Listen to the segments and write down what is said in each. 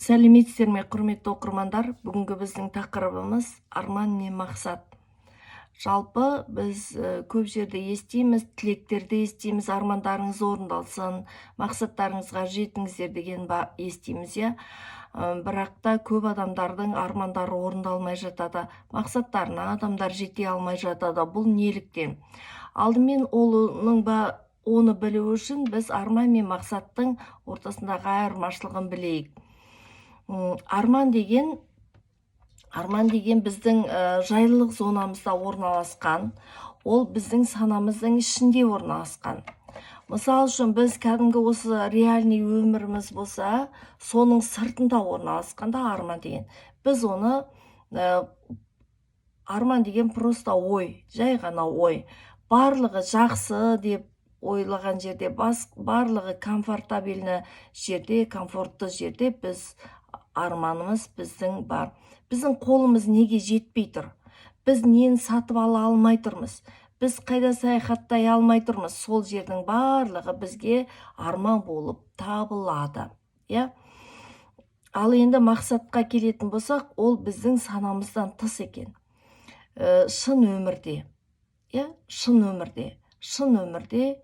Сәлеметсіздер ме, құрметті оқырмандар? Бүгінгі біздің тақырыбымыз арман мен мақсат. Жалпы біз көп жерде естиміз, тілектерді естиміз, армандарыңыз орындалсын, мақсаттарыңызға жетіңіздер деген естиміз, иә. Бірақ та көп адамдардың армандары орындалмай жатады, мақсаттарына адамдар жете алмай жатады. Бұл неліктен? Алдымен оны білу үшін біз арман мен мақсаттың ортасындағы айырмашылығын білейік. Арман деген біздің жайлылық зонамызда орналасқан, ол біздің санамыздың ішінде орналасқан. Мысал үшін біз кәдімгі осы реальный өміріміз болса, соның сыртында орналасқанда арман деген. Біз оны арман деген просто ой, жай ғана ой. Барлығы жақсы деп ойлаған жерде, барлығы комфортабельні жерде, комфортты жерде біз арманымыз біздің бар. Біздің қолымыз неге жетпей тұр? Біз нені сатып ала алмай тұрмыз? Біз қайда саяхаттай алмай тұрмыз? Сол жердің барлығы бізге арман болып табылады. Ал енді мақсатқа келетін болсақ, ол біздің санамыздан тыс екен. Шын өмірде, шын өмірдегі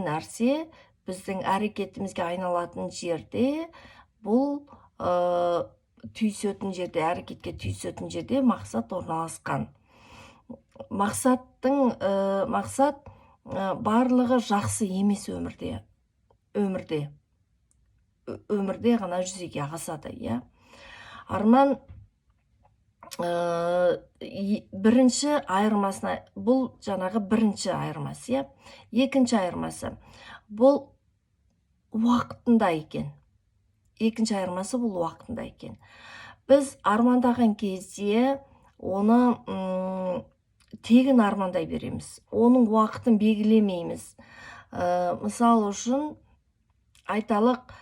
нәрсе біздің әрекетімізге айналатын жерде, бұл әрекетке түйісетін жерде мақсат орналасқан. Мақсат барлығы жақсы емес өмірде ғана жүзеге асады, иә. Арман бірінші айырмасына, бұл жаңағы бірінші айырмасы, иә. Екінші айырмасы, бұл уақытында екен. Екінші айырмасы бұл уақытында екен. Біз армандаған кезде оны тегін армандай береміз. Оның уақытын белгілемейміз. Мысалы үшін, айталық,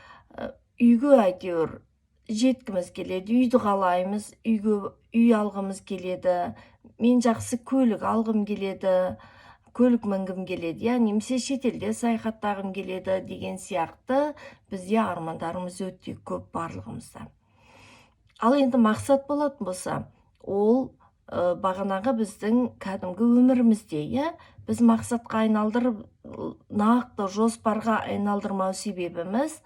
үйге әйтеуір жеткіміз келеді, үйді қалаймыз, үй алғымыз келеді, мен жақсы көлік алғым келеді, көлік мінгім келеді, немесе шетелде саяхаттағым келеді деген сияқты бізде армандарымыз өте көп барлығымызда. Ал енді мақсат болатын болса, ол бағанағы біздің кәдімгі өмірімізде, біз мақсатқа айналдырып, нақты жоспарға айналдырмау себебіміз,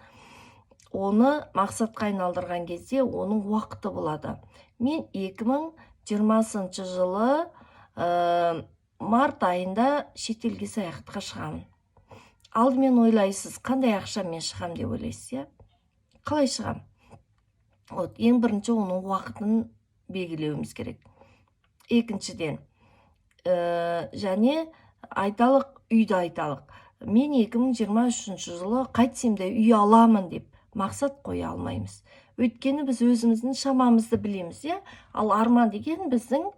оны мақсатқа айналдырған кезде оның уақыты болады. Мен 2020 жылы март айында шетелге саяхатқа шығамын. Алдымен ойлайсыз, қандай ақшамен шығам деп ойлайсыз, қалай шығам? Ең бірінші оның уақытын белгілеуіміз керек. Екіншіден, және үйді айталық. Мен 2023 жылы қайтсем де үй аламын деп мақсат қоя алмаймыз. Өйткені біз өзіміздің шамамызды білеміз, ал арман деген біздің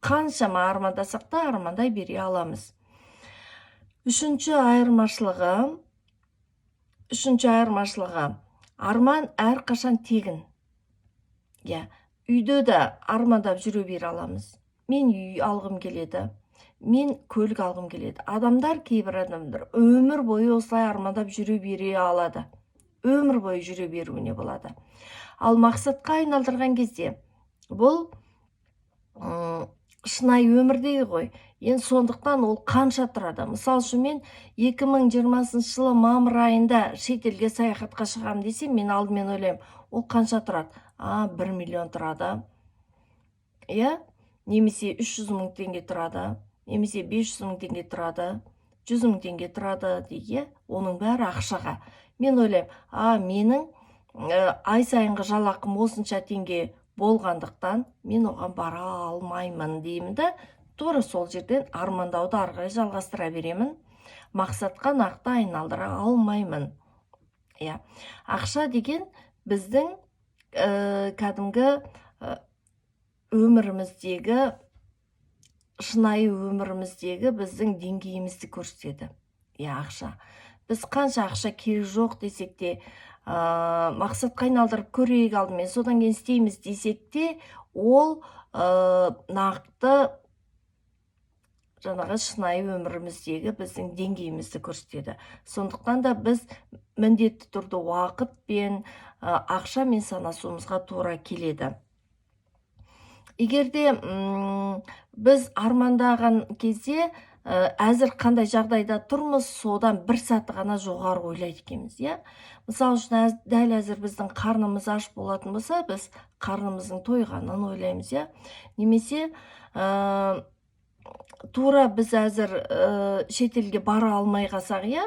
қаншама армандасақ та армандай бере аламыз. Үшінші айырмашылығы, арман әрқашан тегін. Үйде де армандап жүре бере аламыз. Мен үй алғым келеді, мен көлік алғым келеді. Кейбір адамдар өмір бойы осылай армандап жүре бере алады. Өмір бойы жүре беруіне болады. Ал мақсатқа айналдырған кезде, бұл шынайы өмірдегі ғой. Енді сондықтан ол қанша тұрады? Мысал үшін, мен 2020 жылы мамыр айында шетелге саяхатқа шығам десем, мен алдымен ойлаймын, ол қанша тұрады? 1 миллион тұрады. Немесе 300 мың теңге тұрады, немесе 500 мың теңге тұрады, 100 мың теңге тұрады дейге, оның бәрі ақшаға. Мен ойлаймын, менің ай сайынғы жалақым осынша теңге болғандықтан мен оған бара алмаймын деймін да, тура сол жерден армандауды арғай жалғастыра беремін, мақсатқа нақты айналдыра алмаймын. Ақша деген біздің кәдімгі өміріміздегі, шынайы өміріміздегі біздің деңгейімізді көрсетеді. Ақша. Біз қанша ақша керек жоқ десек те, мақсатқа айналдырып көрейік алдымен, содан кейін істейміз десек те, ол нақты жаңағы шынайы өміріміздегі біздің деңгейімізді көрсетеді. Сондықтан да біз міндетті түрде уақыт пен ақшамен санасуымызға тура келеді. Егерде біз армандаған кезде әзір қандай жағдайда тұрмыз, содан бір саты ғана жоғары ойлайды екенбіз, иә? Мысалы үшін дәл әзір біздің қарнымыз аш болатын болса, біз қарнымыздың тойғанын ойлаймыз, иә? Немесе тура біз әзір шетелге бара алмай қалсақ, иә?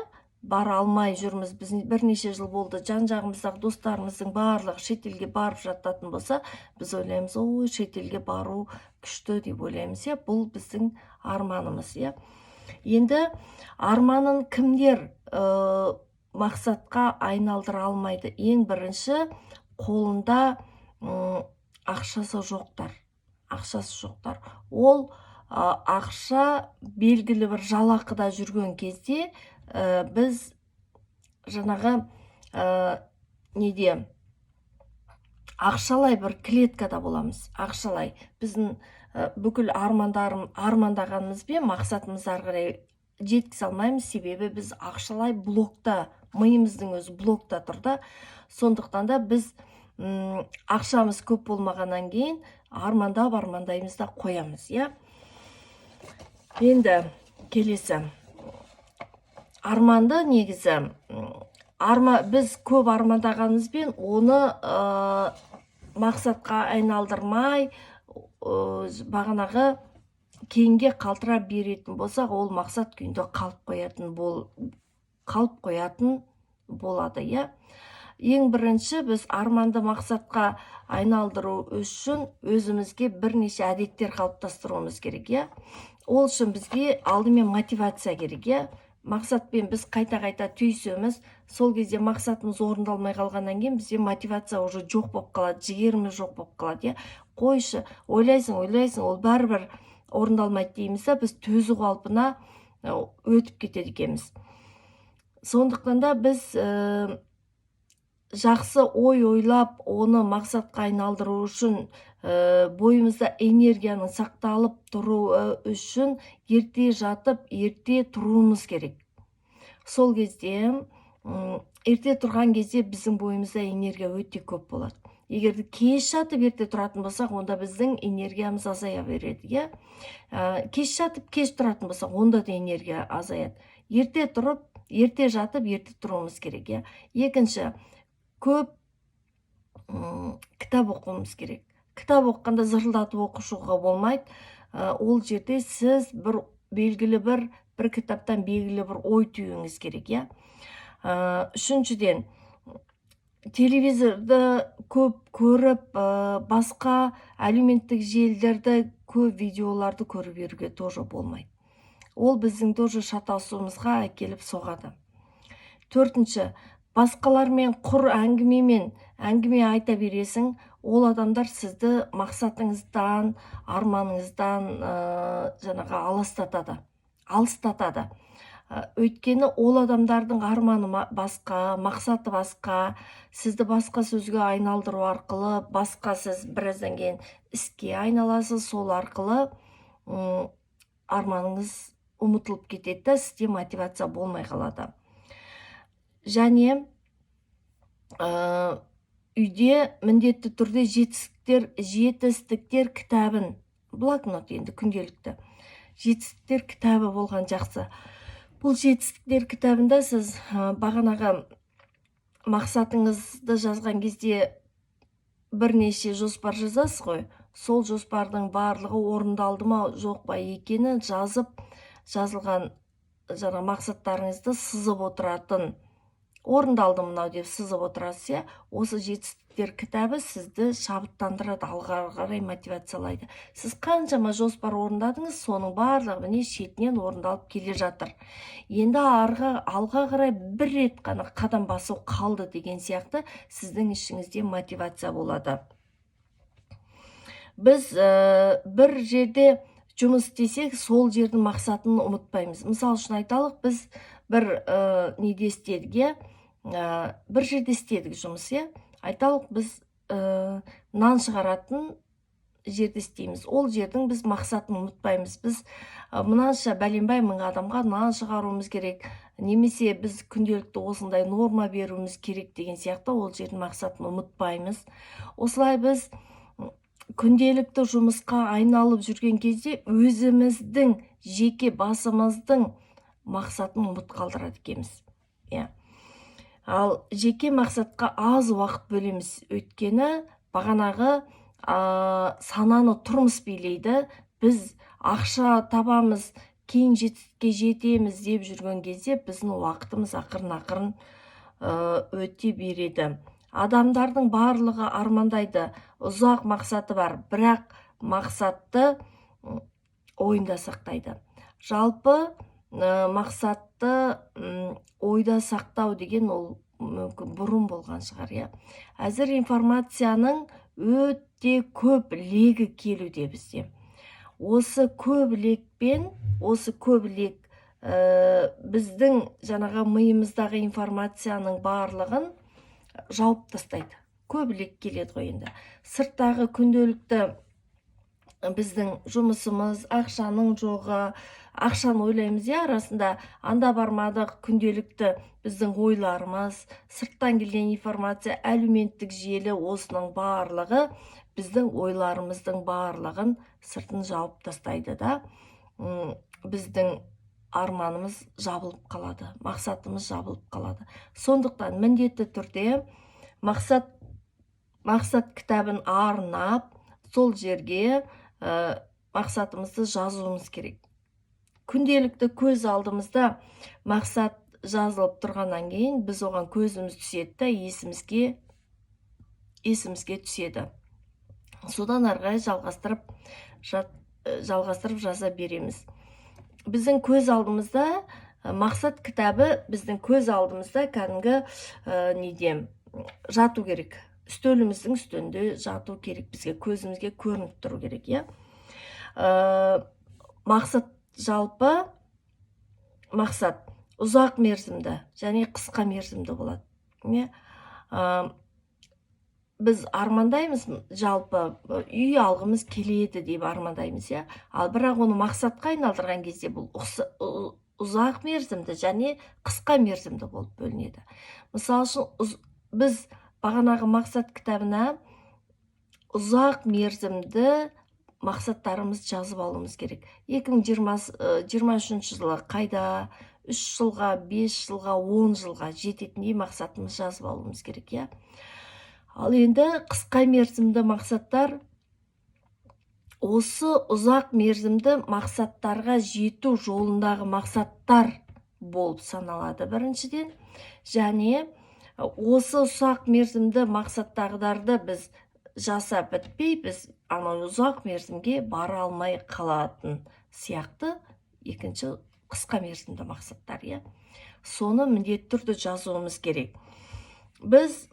Бара алмай жүрміз, біз бірнеше жыл болды, жан-жағымыздағы достарымыздың барлығы шетелге барып жататын болса, біз ойлаймыз, ой, шетелге бару күшті деп ойлаймыз, иә? Бұл біздің арманымыз, иә? Енді арманын кімдер мақсатқа айналдыра алмайды? Ең бірінші, қолында ақшасы жоқтар. Ол ақша белгілі бір жалақыда жүрген кезде біз жаңағы ақшалай бір клеткада боламыз. Ақшалай. Біздің бүкіл армандағанымызбен мақсатымыз ары қарай жеткізе алмаймыз, себебі біз ақшалай блокта, миымыздың өзі блокта тұр да. Сондықтан да біз ақшамыз көп болмағаннан кейін армандаймыз да қоямыз, иә? Енді келесі. Арманды негізі, біз көп армандағанымызбен оны мақсатқа айналдырмай, бағанағы кейінге қалтыра беретін болсақ, ол мақсат күйінде қалып қоятын болады, иә? Ең бірінші, біз арманды мақсатқа айналдыру үшін өзімізге бірнеше әдеттер қалыптастыруымыз керек, иә? Ол үшін бізге алдымен мотивация керек, иә? Мақсатпен біз қайта-қайта түйісеміз, сол кезде мақсатымыз орындалмай қалғаннан кейін бізде мотивация уже жоқ болып қалады, жігеріміз жоқ болып қалады, иә? Қойшы, ойлайсың, ол бәрібір орындалмайды дейміз да, біз төзу қалпына өтіп кетеді екенбіз. Сондықтан да біз жақсы ой ойлап, оны мақсатқа айналдыру үшін, бойымызда энергияның сақталып тұру үшін ерте жатып, ерте тұруымыз керек. Сол кезде, ерте тұрған кезде біздің бойымызда энергия өте көп болады. Егер кеш жатып ерте тұратын болсақ, онда біздің энергиямыз азая береді, иә? Кеш жатып кеш тұратын болсақ, онда да энергия азаяды. Ерте тұрып, ерте жатып, ерте тұруымыз керек, иә? Екінші, көп кітап оқуымыз керек. Кітап оққанда зырылдатып оқушыға болмайды. Ол жерде сіз белгілі бір кітаптан белгілі бір ой түйіңіз керек, иә? Үшіншіден, телевизорды көп көріп, басқа әлеуметтік желілерді көп видеоларды көріп беруге тоже болмайды. Ол біздің тоже шатасуымызға әкеліп соғады. Төртінші, басқалармен құр әңгіме айта бересің, ол адамдар сізді мақсатыңыздан, арманыңыздан жаңағы алыстатады. Өйткені ол адамдардың арманы басқа, мақсаты басқа, сізді басқа сөзге айналдыру арқылы, басқа сіз біраздан кейін іске айналасыз, сол арқылы арманыңыз ұмытылып кетеді да, сізде мотивация болмай қалады. Және үйде міндетті түрде жетістіктер кітабын, блокнот енді күнделікті, жетістіктер кітабы болған жақсы. Бұл жетістіктер кітабында сіз бағанағы мақсатыңызды жазған кезде бірнеше жоспар жазасыз ғой, сол жоспардың барлығы орындалды ма, жоқ па екені жазылған жаңа мақсаттарыңызды сызып отыратын, орындалды мынау деп сызып отырасыз, иә? Осы жетістіктер кітабы сізді шабыттандырады, алға қарай мотивациялайды. Сіз қаншама жоспар орындадыңыз, соның барлығы міне шетінен орындалып келе жатыр. Енді алға қарай бір рет қана қадам басу қалды деген сияқты сіздің ішіңізде мотивация болады. Біз бір жерде жұмыс істесек, сол жердің мақсатын ұмытпаймыз. Мысал үшін айталық, біз бір неде істедік, бір жерде істедік жұмыс, айталық біз нан шығаратын жерде істейміз, ол жердің біз мақсатын ұмытпаймыз. Біз мынанша бәленбай мың адамға нан шығаруымыз керек, немесе біз күнделікті осындай норма беруіміз керек деген сияқты ол жердің мақсатын ұмытпаймыз. Осылай біз күнделікті жұмысқа айналып жүрген кезде өзіміздің жеке басымыздың мақсатын ұмыт қалдырады екенбіз. Ал жеке мақсатқа аз уақыт бөлеміз, өйткені бағанағы сананы тұрмыс билейді. Біз ақша табамыз, кейін жетістікке жетеміз деп жүрген кезде біздің уақытымыз ақырын өте береді. Адамдардың барлығы армандайды, ұзақ мақсаты бар, бірақ мақсатты ойында сақтайды. Жалпы мақсатты ойда сақтау деген ол мүмкін бұрын болған шығар. Әзір информацияның өте көп легі келуде бізде. Осы көп легпен, осы көп лег біздің жаңағы миымыздағы информацияның барлығын жауып тастайды. Көп лег келеді ғой енді. Сырттағы күнделікті біздің жұмысымыз, ақшаның жоғы, ақшаны ойлаймыз, арасында анда бармадық, күнделікті біздің ойларымыз, сырттан келген информация, әлеуметтік желі, осының барлығы біздің ойларымыздың барлығын сыртын жауып тастайды да, біздің арманымыз жабылып қалады, мақсатымыз жабылып қалады. Сондықтан міндетті түрде мақсат кітабын арнап, сол жерге мақсатымызды жазуымыз керек. Күнделікті көз алдымызда мақсат жазылып тұрғаннан кейін біз оған көзіміз түседі, есімізге түседі. Содан арғай жалғастырып жаза береміз. Біздің көз алдымызда мақсат кітабы, біздің көз алдымызда кәдімгі жату керек. Үстеліміздің үстінде жату керек, бізге көзімізге көрініп тұру керек. Мақсат жалпы мақсат ұзақ мерзімді және қысқа мерзімді болады. Біз армандаймыз, жалпы үй алғымыз келеді деп армандаймыз. Ал бірақ оны мақсатқа айналдырған кезде бұл ұзақ мерзімді және қысқа мерзімді болып бөлінеді. Мысалы үшін біз бағанағы мақсат кітабына ұзақ мерзімді мақсаттарымыз жазып алуымыз керек. 2023 жылы қайда, 3 жылға, 5 жылға, 10 жылға жететіндей мақсатымыз жазып алуымыз керек. Ал енді қысқа мерзімді мақсаттар осы ұзақ мерзімді мақсаттарға жету жолындағы мақсаттар болып саналады біріншіден. Және осы ұзақ мерзімді мақсаттағыларды біз жасап бітпей, біз ұзақ мерзімге бара алмай қалатын сияқты екінші қысқа мерзімді мақсаттар. Соны міндетті түрде жазуымыз керек. Біз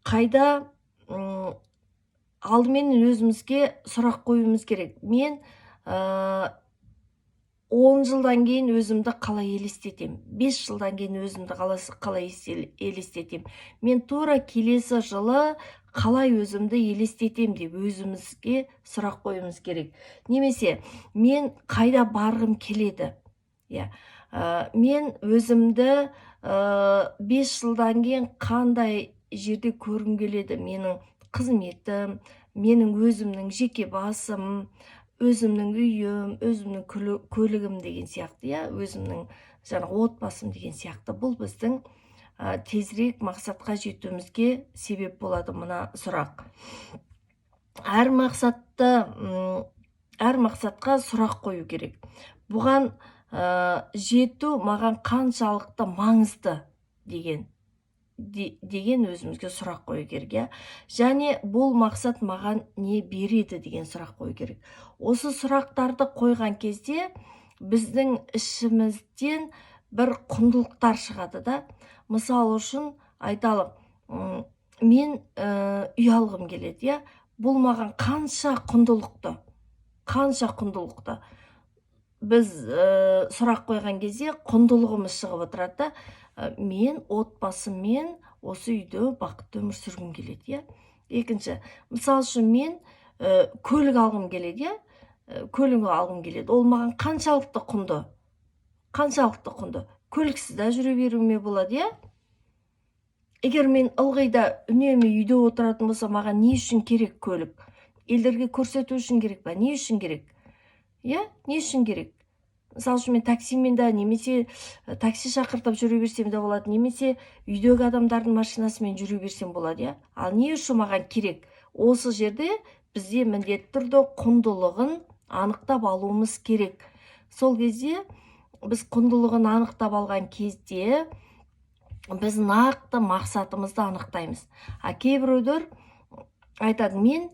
қайда алдымен өзімізге сұрақ қоюымыз керек. Мен 10 жылдан кейін өзімді қалай елестетем? 5 жылдан кейін өзімді қалай елестетем? Мен тура келесі жылы қалай өзімді елестетем деп өзімізге сұрақ қоюымыз керек. Немесе мен қайда барғым келеді? Мен өзімді 5 жылдан кейін қандай жерде көргім келеді? Менің қызметім, менің өзімнің жеке басым, өзімнің үйім, өзімнің көлігім деген сияқты, өзімнің отбасым деген сияқты. Бұл біздің тезірек мақсатқа жетуімізге себеп болады мына сұрақ. Әр мақсатқа сұрақ қою керек. Бұған жету маған қаншалықты маңызды деген өзімізге сұрақ қою керек. Және бұл мақсат маған не береді деген сұрақ қою керек. Осы сұрақтарды қойған кезде біздің ішімізден бір құндылықтар шығады да. Мысалы үшін айталық, мен үй алғым келеді. Бұл маған қанша құндылықты? Біз сұрақ қойған кезде құндылығымыз шығып отырады да. Мен отбасыммен осы үйде бақытты өмір сүргім келеді. Екінші, мысалы үшін мен көлік алғым келеді, көлік алғым келеді. Ол маған қаншалықты құнды? Көліксіз де жүре беруіме болады, Егер мен ылғи да үнемі үйде отыратын болса, маған не үшін керек көлік? Елдерге көрсету үшін керек па? Не үшін керек? Не үшін керек? Мысалы үшін мен таксимен де, немесе такси шақыртып жүре берсем де болады, немесе үйдегі адамдардың машинасымен жүре берсем болады, Ал не үшін маған керек? Осы жерде бізде міндетті түрде құндылығын анықтап алуымыз керек. Сол кезде біз құндылығын анықтап алған кезде біз нақты мақсатымызды анықтаймыз. Кейбіреулер айтады, мен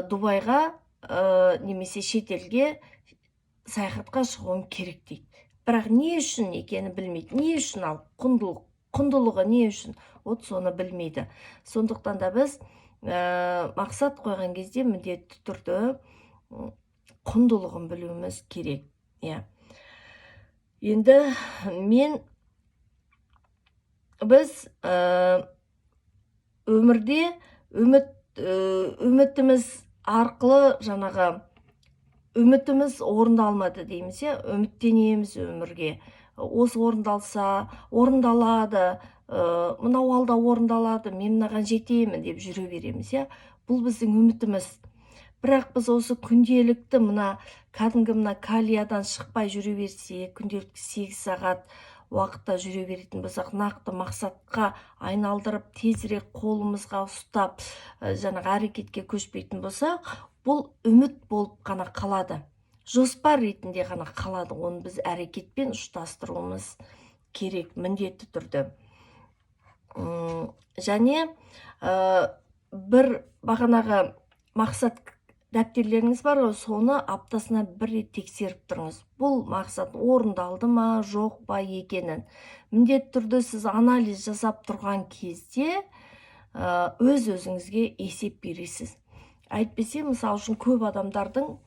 Дубайға немесе шетелге саяхатқа шығуым керек дейді. Бірақ не үшін екені білмейді. Не үшін ал құндылығы не үшін? Вот соны білмейді. Сондықтан да біз мақсат қойған кезде міндетті түрде құндылығын білуіміз керек. Енді біз өмірде үмітіміз арқылы үмітіміз орындалмады дейміз, үміттенеміз өмірге. Осы орындалады, мынау алда орындалады, мен мынаған жетемін деп жүре береміз, Бұл біздің үмітіміз. Бірақ біз осы күнделікті кәдімгі калиядан шықпай жүре берсе, күнделікті 8 сағат уақытта жүре беретін болсақ, нақты мақсатқа айналдырып, тезірек қолымызға ұстап, әрекетке көшпейтін болсақ, бұл үміт болып қана қалады. Жоспар ретінде ғана қалады. Оны біз әрекетпен ұштастыруымыз керек, міндетті түрде. Және бір бағанағы мақсат дәптерлеріңіз бар, соны аптасына бір рет тексеріп тұрыңыз. Бұл мақсат орындалды ма, жоқ па екенін. Міндетті түрде сіз анализ жасап тұрған кезде өз-өзіңізге есеп бересіз. Әйтпесе, мысалы үшін көп адамдардың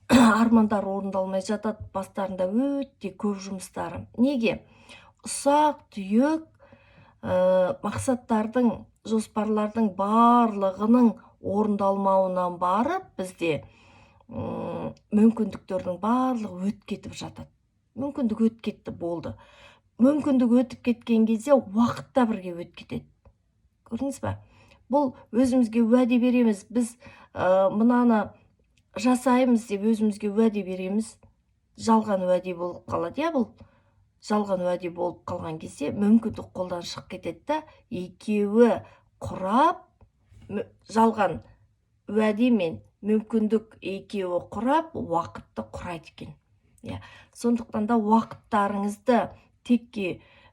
армандары орындалмай жатады, бастарында өте көп жұмыстары. Неге? Ұсақ түйек мақсаттардың, жоспарлардың барлығының орындалмауынан барып, бізде мүмкіндіктердің барлығы өтіп кетіп жатады. Мүмкіндік өтіп кетті, болды. Мүмкіндік өтіп кеткен кезде уақыт та бірге өтіп кетеді. Көрдіңіз ба? Бұл өзімізге уәде береміз. Біз мынаны жасаймыз деп өзімізге уәде береміз. Жалған уәде болып қалады, бұл. Жалған уәде болып қалған кезде мүмкіндік қолдан шығып кетеді, екеуі құрап, жалған уәде мен мүмкіндік екеуі құрап, уақытты құрайды екен. Сондықтан да уақыттарыңызды текке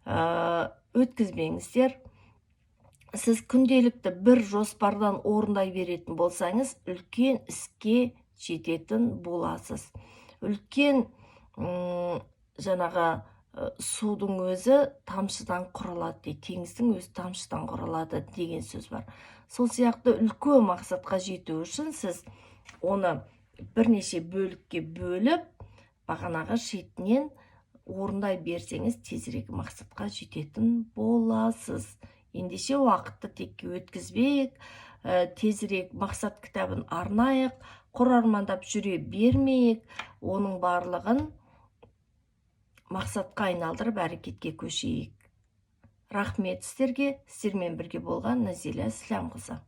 өткізбеңіздер. Сіз күнделікті бір жоспардан орындай беретін болсаңыз, үлкен іске жететін боласыз. Үлкен судың өзі тамшыдан құралады дейді, теңіздің өзі тамшыдан құралады деген сөз бар. Сол сияқты үлкен мақсатқа жету үшін сіз оны бірнеше бөлікке бөліп, бағанағы шетінен орындай берсеңіз, тезірек мақсатқа жететін боласыз. Ендеше уақытты текке өткізбейік, тезірек мақсат кітабын арнайық, құр армандап жүре бермейік, оның барлығын мақсатқа айналдырып әрекетке көшейік. Рахмет сіздерге, сіздермен бірге болған Назила Слямқызы.